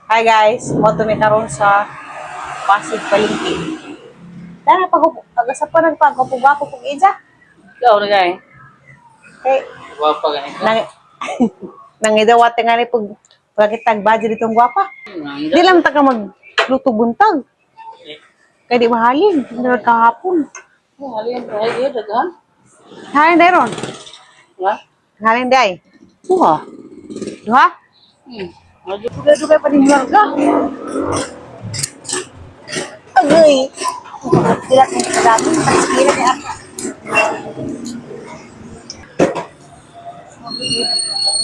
Hi guys, mo to mi karon sa Pasig Palengke. Dana pag sa pa nagpagapuga ko pug ija. Ikaw na gay. Kay Wapa ganito. nang nangidawat nga ni pag pagkitag budget ditong gwapa. Di Nangida. lang taga magluto buntag. Kay di mahalin, hindi kahapon. Oh, alin ba? Ay, iya daghan. Halin dayron. Ha? Halin day. Kuha. Duha? Medyo Duga-duga pa din larga. Agay. Sila kung kadami, paskira ni Arka.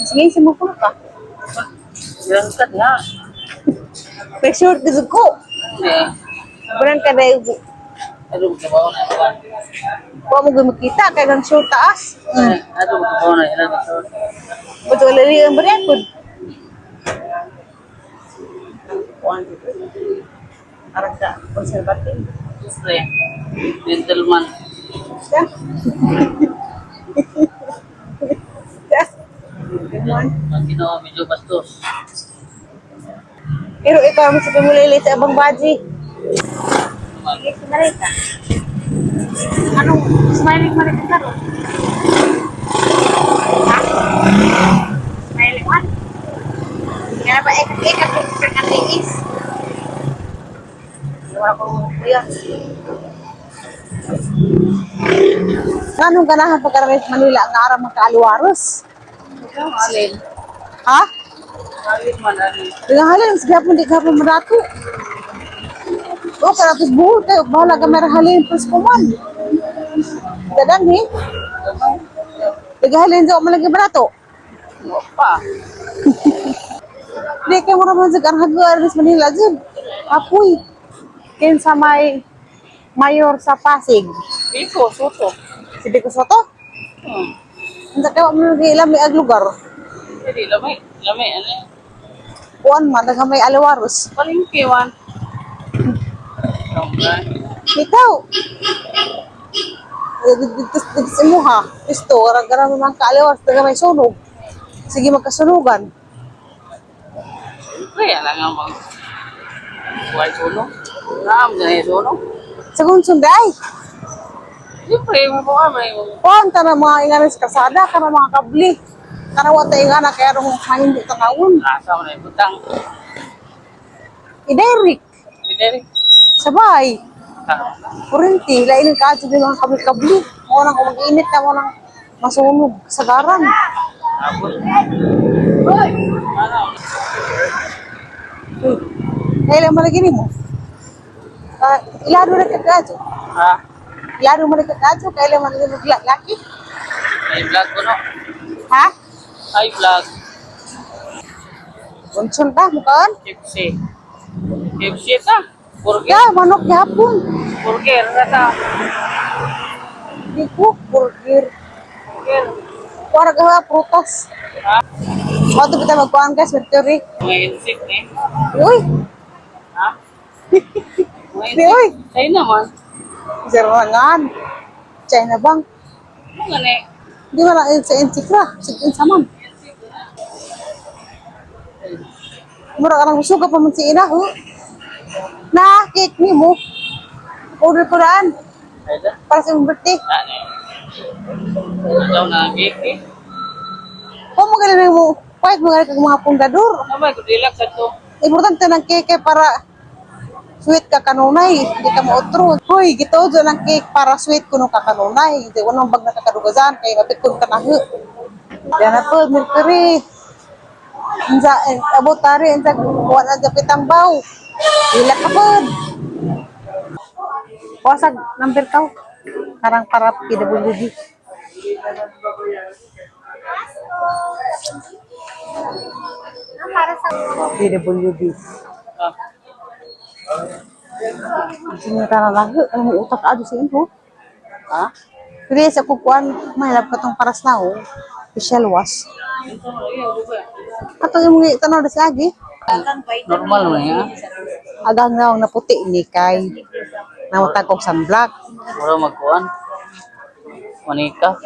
Sige, sumuko ka. berangkat na. Pressure dito ko. Eh, Berang ka na yung aduh magtrabaho na ako. kuha mo gumakita, kaya lang sure taas. Aduh magtrabaho na ilan ito. Betul lali ang berikut. Arang ka, konservatif. Siyempre, gentleman. Ya. Ya. Gentleman. Ang ginawa medyo bastos. Pero ikaw mo sa pamulili sa abang baji. Sige, sumarita. Anong smiling marita ka ron? Ha? Smiling man? Kaya ba ikat-ikat kung katiis? Wala ko yan. Anong ganahan pagkarami sa Manila ang araw magkaaliwaros? Alin? Ha? Alin man, alin. Dengan halin, segapon di gapon merato. Oh, karatus buhol kayo. Bahala ka merahalin plus kuman. Dadang ni? Tigahalin sa malagi merato. Apa? Di kayo mo naman sa karhaga aris Manila dyan. Apoy. Kin sa may mayor sa Pasig. Iko, soto. Si Pico Soto. Hindi kayo mo nag may ag lugar. Jadi lamay, lamay, alin. Kuan man, naga may aliwaros. Palingki man. Okay. Ikaw. Dito mo ha. Isto, gara-gara mo mga kaaliwaros, naga may sunog. Sige magkasunugan. Kaya lang ang mga buhay sunog. Naam ganyan sunog. Sagun sunday. Siyempre, may buka may Kuan ta na mga inganis kasada, ka na mga kabli. Kanawa ta ingana, kaya rong hindi tanawon. nasa mo na yung butang. I-direct. Hindi Sabay. Kurinti, lain ka sa mga kabli-kabli. Mo nang kung mag-init na mo nang masunog sa garan. Tapos, Kailan malagi ni mo? Ilaro na kagado. ha? Ilaro mo na kagado, kailan malagi mo laki? May vlog ko no? Ha? Ay, vlog. Bunson ta, mukaan? KFC. KFC ta? Burger? Ya, manok gapon. Burger na ta. Di ko, burger. Burger. Kuwara prutas. Ha? O, ito kita magkuhan guys, mercury. Mga insik ni. Uy! Ha? Mga Di, uy! insik. Sa'yo naman. Serangan. China bang? Ano nga ni? Di ba lang sa insikra? Sige, saman. Mura ka lang suga pa man si ina, ho? Na, cake ni mo. Order ko daan. Ay da? Para sa iyong birthday. Ano? Ano daw na cake eh? Kung mo galing mo, kahit mo galing mga pundador. Ano ba? Relax ito. Importante ng cake para sweet ka kanunay. Hindi ka mautro. Hoy, gito dyan ng cake para sweet kuno ka kanunay. Hindi ko nang bag nakakadugazan. Kaya mapikon ka na ho. Yan na po, Mercury. Insa, abot tari, insa, kuha na dyan pitang baw. Hila ka po. Wasag, number ka. Karang para PWD. PWD. Ah. Sino ka na lagi? Ano may utak ado sa inyo? Ha? Pero sa kukuan, mahilap ka tong paras na ho. Facial wash. Ito, ayaw ba? Ato yung mga tanaw na sa agi. Normal mo ya. Agang na na puti ni kay namatag og sunblock. Wala magkuhan. Manika.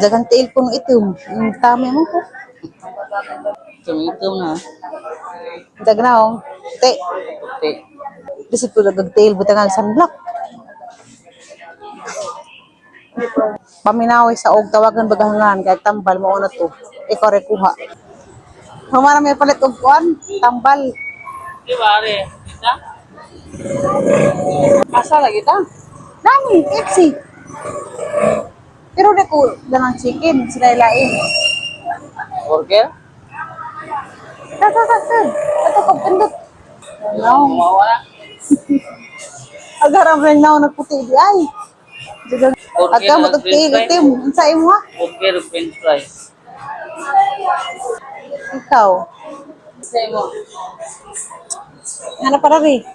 Dagang tiil ko ng itim. Yung tama mo ko. Tumitom na. Dagnaong. Te. Te. Bisip ko nagagtail butangan sunblock. Paminaway sa og tawagan bagahangan kay tambal mo na to. Ikaw re kuha. Humara may palit og kuan, tambal. Di ba, are? Kita? Asa lagi ta? Nani, KFC. Pero di ko danang chicken, sila ilain. Burger? Sir. Ito ko pindot. No. Mawala. Agaram rin na nagputi di ay. Agka mo tag tim, unsa imo ha? Burger, french fries. Ikaw. Say mo. Ano para rin?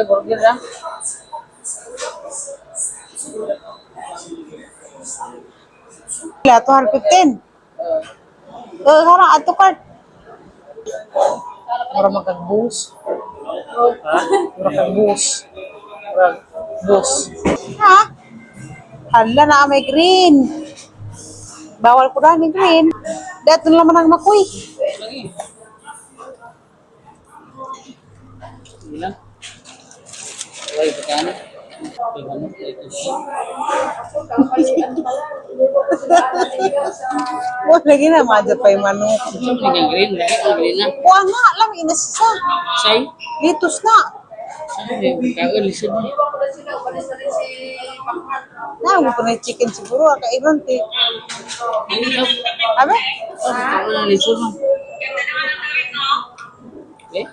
Burger na. Kila 215. Harang ato card. Mura magkag-bus. Ha? Mura kag-bus. Bus. Ha? Hala na may green. Bawal ko na may green. Dato na naman ang makuy. Lagi. Sige lang. Ay, pagkano? Pagkano? Wala lagi na madya pa yung manok. Saan mo yung green? Lagi ang green na. Kuha nga lang inasisa. Say? Litos na. Saan yung pagkano? Lisod mo. Na, mo pa na yung chicken siguro. Kailan ti. Hindi lang. Abe? Oh, pagkano na lisod mo. Okay?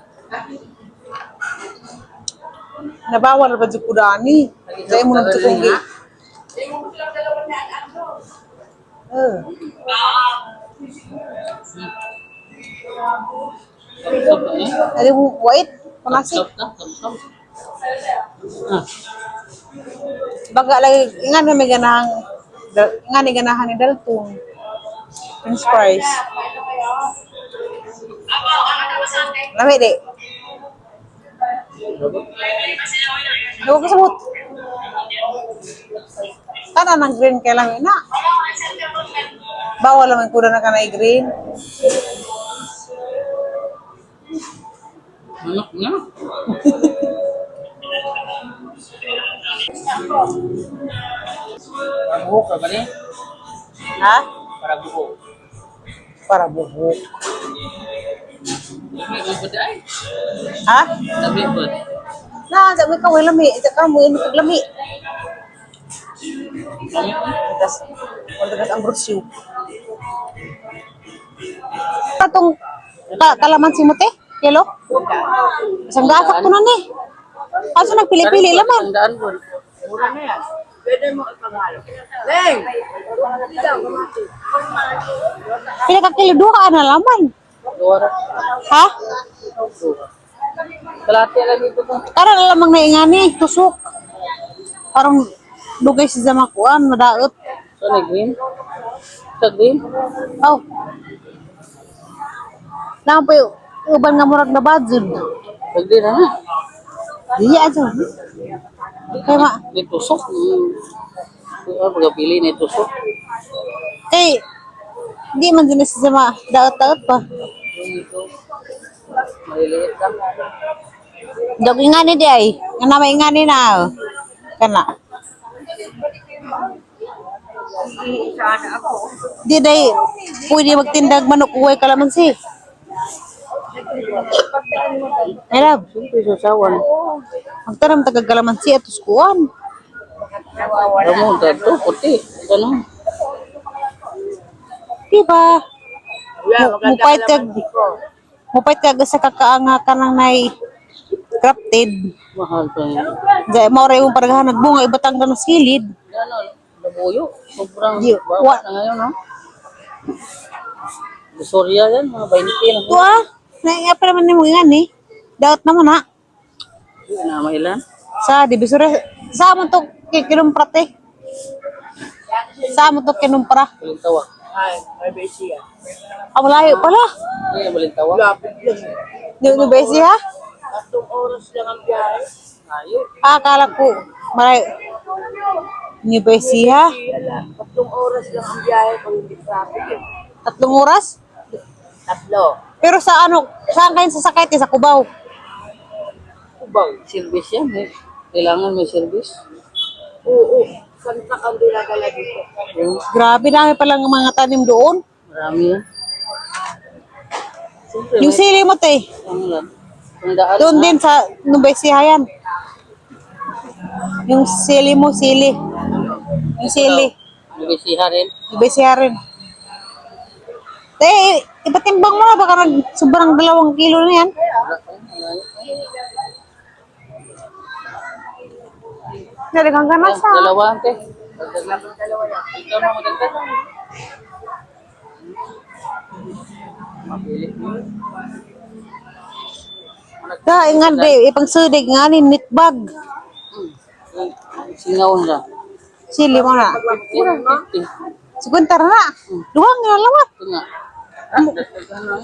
Nabawal ba dyan kudani? Dahil mo nang tukunggi. Stop na eh. Ada mo, wait. Panasi. Stop na. Stop. Ah. Baga lagi, nga na may ganahang, nga ni ganahan ni Dalton. French fries. Lami di. Huwag ko sabot. Kana ng green kay lami na. Bawal naman kuda na ka na green. Manok na. Para buhok ka ba niya? Ha? Para buhok. Para buhok. Lami mo ba dahil? Ha? Lami ba? Na, sabi ka, wala lami. Ito ka mo, ini lami. Lami mo? Tagas ang brosyo. Katong kalamansi mo te? Kilo? Isang gasak ko na ni. Kaso nagpili-pili laman. Tandaan ko. Mura na yan. Pwede mo ipaghalo. Leng! Pila ka kilo, duha na laman. Luwara. Ha? Kalati lang dito to. Karan na lamang naingani, tusok. Parang dugay si Zamakuan, madaot. So, green? Sa green? Oh. Nang pa yung uban nga murag na badzod. Pag green na na. Diya aja. Kaya ma, May tusok. Pagkapili na tusok. kay, di man din si Zama, daot-daot pa. Ito. Maliliit lang. Dog ingani di ay. Nga na ingani na. Kana. Di day, pwede magtindag manok uway kalamansi. Ay love, Siyempre sa sawan. magtaram tagag kalamansi at uskuan. Ramon, tato, puti. Ganun. Diba? Mupait kag sa kakaanga ka nang nay crafted. Mahal pa yun. Dahil mauray mong paragahan nagbunga ibatang ka ng silid. Gano'n, nabuyo. Sobrang Di- bawas na ngayon, ha? Sorya yan, mga 20 na. Ito ah, naiya pa naman ni mo yan eh. Daot naman ha. Na mailan. Sa divisora, sa mo to kinumpra te. Sa mo to kinumpra. Malintawa. Ay, may besi yan. Ang layo pala. Hindi, malintawa. Lapit lang. Yung besi ha? 3 oras lang ang biyahe. Ayo. Akala ko, malayo. New besi ha? 3 oras lang ang biyahe kung hindi traffic eh. 3 oras? 3. Pero sa ano, saan kayo sasakay sa Cubao? Bang, service yan eh. Kailangan may service. Oo. Santa kang dinadala dito. Yung Grabe dami palang mga tanim doon. marami yan. Siyempre, Yung sili mo, te. ano lang. Tandaan Doon na. din sa Numbay Sihayan. Yung sili mo, sili. Yung sili. Nabisiha rin. Numbay Sihayan. Te, ipatimbang mo na. Baka sobrang 2 kilo na yan. Wala pa yun. Naligang ka na Ah, sa. dalawa ante. Dalawa yan. Ikaw na magdagdag. Mapili. Dahil nga, de, ipang sudig nga ni nitbag. Singaw na. Sili mo na. 50. Sekuntar na. Luwang nga lawat. Ito nga. Ah, dagdagan na.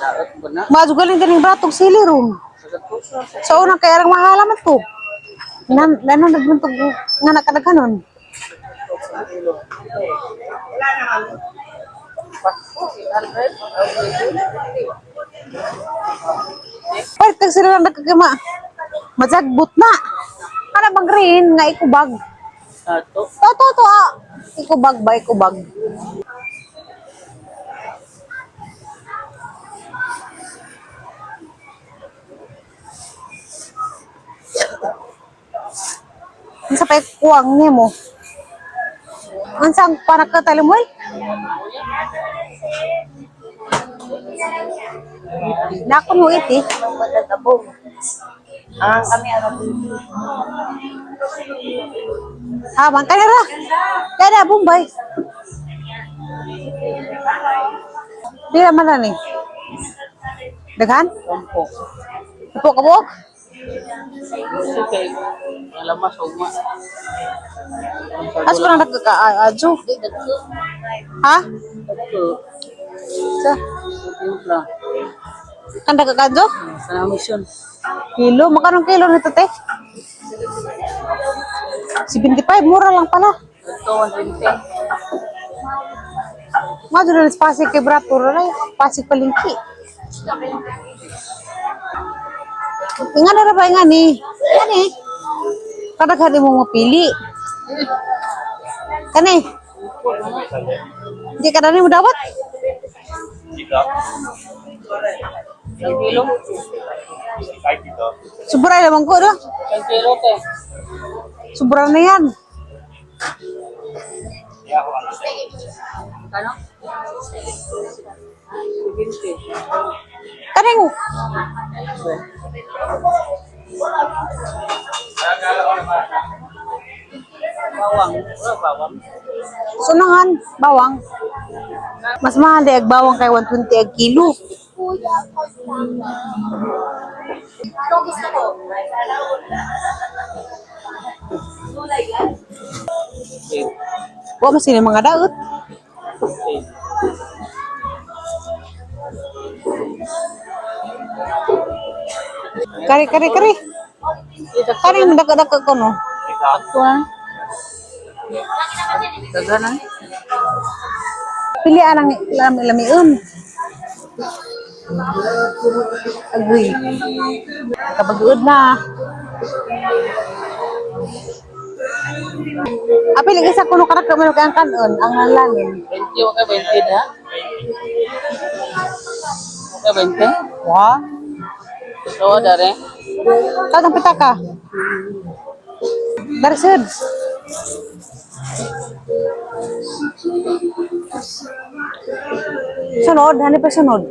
Dapat ba na? Maju galing galing batog sili ron. Sagat po sa. Sa unang kaya lang mahalaman to. Lano nagbuntog nga nakadaganon. Pwede kag sila lang nagkagama. Majagbot na. Ano bang green nga ikubag? Ato. To. Ikubag ba? Ikubag. Ang sa kuwang niya mo. Ang saan panagkatali mo eh? Nakon mo iti. Matatabong. Ah, kami ano. Habang kanira. Kaya Bombay. Di naman na ni. Daghan? Kampo. Kapok. Kasi kay alamas uma. As ko na nagkaka-adyo. Ha? Ito. Sa? Timpla. Kan nagkaka-adyo? Sa mission. Kilo? Magkano kilo nito, te? 75, mura lang pala. Ito 120. Mga doon na pasig kay Brato na pasig palingki. Nga na ba nga ni? Yan eh. Kadaghan mo mapili. Kani? Hindi ka na mo dapat? Isang kilo. Sobra naman ko, no? Isang kilo te. Sobra na yan. Kano? 20. Kaning, Bawang. Wala bawang. sunangan, bawang. Mas mahal di ag bawang kay 120 ag kilo. Okay. Wa mas sini mga daot. Okay. Kari. Kari mo daka ko no. Sakto na. Daghanan. Pili anang lamiun. Agree. Kapag-uod na. Apil isa kuno karak kamano kang kanon ang lanin. 20 o ka 20 na? Okay, 20? Wa. So, dari. Kadang pitaka. Darsud. Sunod, hani pa sunod.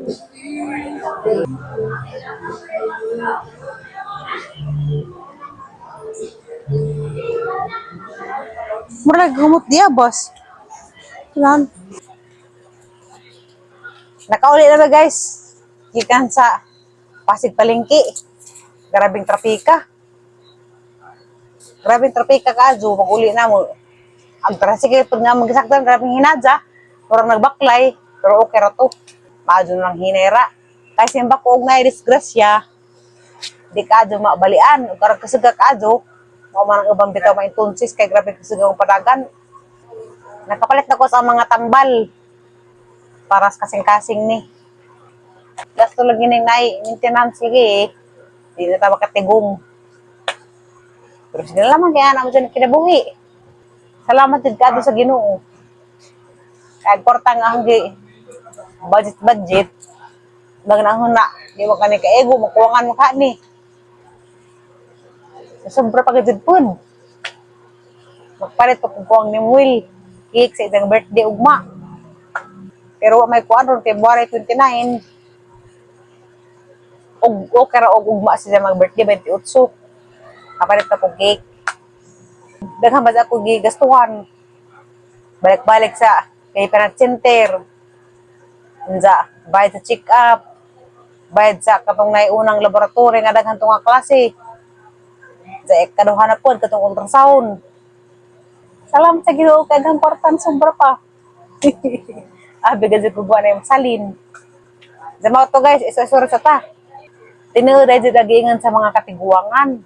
Murag gumot dia, boss. Yan. Nakauli na ba, guys? Gikan sa Pasig Palengke. Grabing trapika. Grabing trapika ka, Azu. Mag-uli na mo. Ang tricycle, pag nga mag-isaktan, grabing hinadza. Murang nagbaklay. Pero okay ra to. Maadyo lang hinera. Kasi yung bako na disgrasya, di ka adyo mabalian. Kung karang kasagak adyo, mga ubang bitaw mga intunsis, kay grabe kasagak ang padagan. Nakapalit na ko sa mga tambal. Para sa kasing-kasing ni. Gasto lagi ning nay maintenance lagi eh. Di na ta makatigong. Pero sila lamang kaya na mo dyan kinabuhi. Salamat din ka sa Ginoo. Kaya porta nga hanggi budget. Bag na huna, di mo kani kaego, makuwangan mo ka ni. Sobra pagkajud pun. Magpalit pa kung kuwang ni Will. Cake sa isang birthday ugma. Pero may kuwan ron, February 29. O kara og ugma siya mag birthday 28. Kapalit pa kong cake. Daghang ba ako gigastuhan. Balik-balik sa kay Penat Center. Unsa, bayad sa check-up. Bayad sa katong naiunang laboratory nga daghan tong nga klase. Sa ikaduha na po, katong ultrasound. Salamat sa Ginoo kay gang kwartan sobra pa. Abi gadyo ko buwan na yung salin. Sa mga to guys, isa-isura sa ta. Tinuod ay dagingan sa mga katiguangan.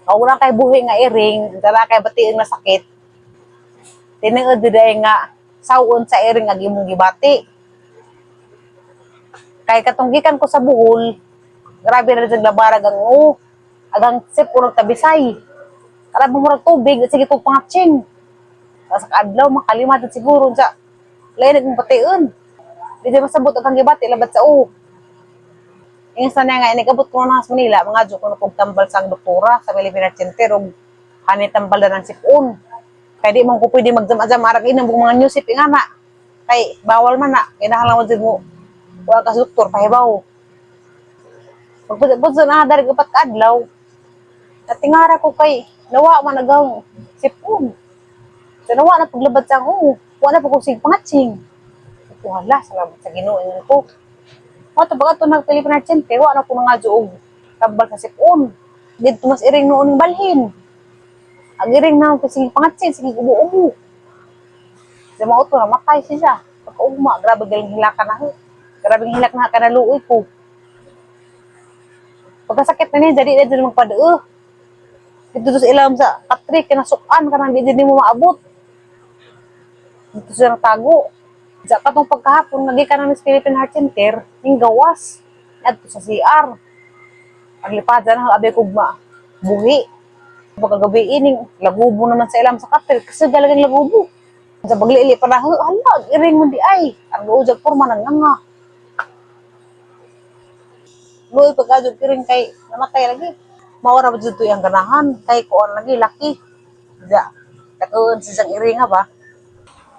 Kauna kay buhi nga iring, dala kay batiin na sakit. Tinuod ay nga sawon sa iring nga gimong gibati. Kay katunggikan ko sa buhol, grabe na rin labarag ang agang sip unang tabisay. Karang murag tubig, sige kong pangatsin. Sa kaadlaw, makalimutan siguro sa lain ng patiun. Di di masabot ang gibati, labat sa Yung sa nga, inigabot ko na sa Manila, mga dyo ko na tambal sa doktora sa Philippine Center, o hanitambal na ng sipon. Kaya di man ko pwede magdam-adam, arag inang mga new sip nga na. Kay bawal man na, kinahalang mo din mo. Wala ka sa doktor, pahibaw. Pagpudpud sa nakadari ko pat kaadlaw, natingara ko kay, nawa man nagaw sipon. So nawa na paglabad sa wala na pagkusig pangatsing. Wala, salamat sa Ginoo ingon ko. Wato baga to nag Philippine Center, wala na ko nga og tambal sa sipon. Dito mas iring noon ng balhin. Ang iring na sige pangatsing, sige ubo-ubo. Sa mauto na matay siya. Pagkaugma, grabe galing hilakan na. Grabing hilak na kanaluoy ko. Pagkasakit na niya, jadi na dyan magpadao. Dito sa ilam sa katrik, kinasukan ka nang hindi mo maabot. Dito siya natago. Sa katong pagkahapon, nagay ka na sa Philippine Heart Center, yung gawas. Dito sa CR. Paglipad na, abe ko buhi. Pagkagabi ining, lagubo naman sa ilam sa katrik, kasi galagang lagubo. Sa paglili pa na, hala, iring mo di ay. Ang luujag porma ng nga. Luoy pagkadyo kiring kay namatay lagi. Mawara ba dito yung ganahan kay kuan lagi laki. Ja, katuon sa isang iring ba?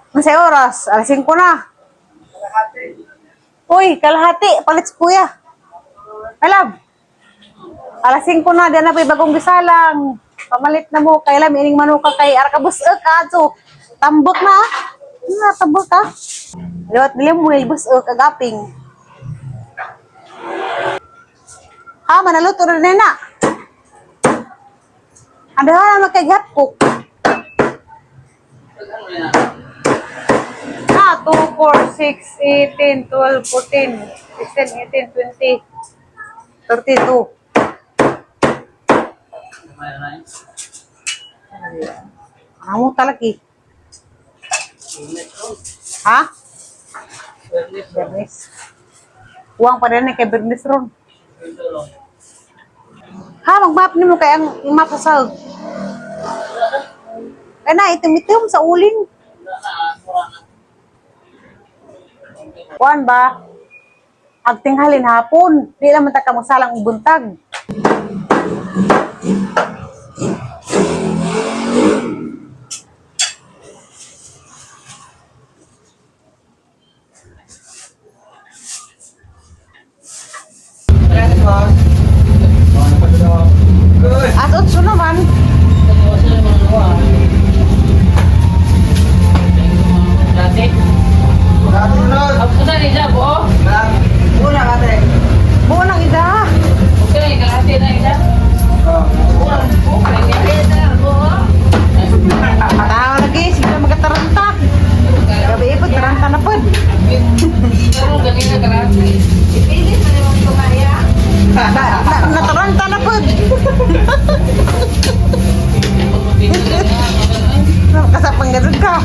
Masay oras, alas 5 na. Uy, kalahati, palit kuya. Alam. Alas 5 na, diyan na pa bagong gisalang. Pamalit na mo, kay lam ining manuka kay arkabus kadto. Tambot na. Tambot ka. Liwat dilim mo ilbus kagaping. Ha, manaluto rin na. Ada na magkagat ko. 2, 4, 6, 18, 12, 14, 16, 18, 20, 32. Ano talaki? Ha? Bernis. Uang pa rin kay Bernis ron. Ha, mag-map ni mo kaya ang map sa kaya na, itim-itim sa uling. Kuan ba? Agtinghalin hapon. Di naman ta ka magsalang buntag. At utso naman. Dati? Ako sa nila po? Una ka tayo. Bunang ida. Okay, kalahati na ida. Tao lagi, sige magataranta. Gabi ipod, taranta na pod. Pero ganina kalahati. Ipilit na naman kumaya. Nataranta na pod. Kasapang ganun ka.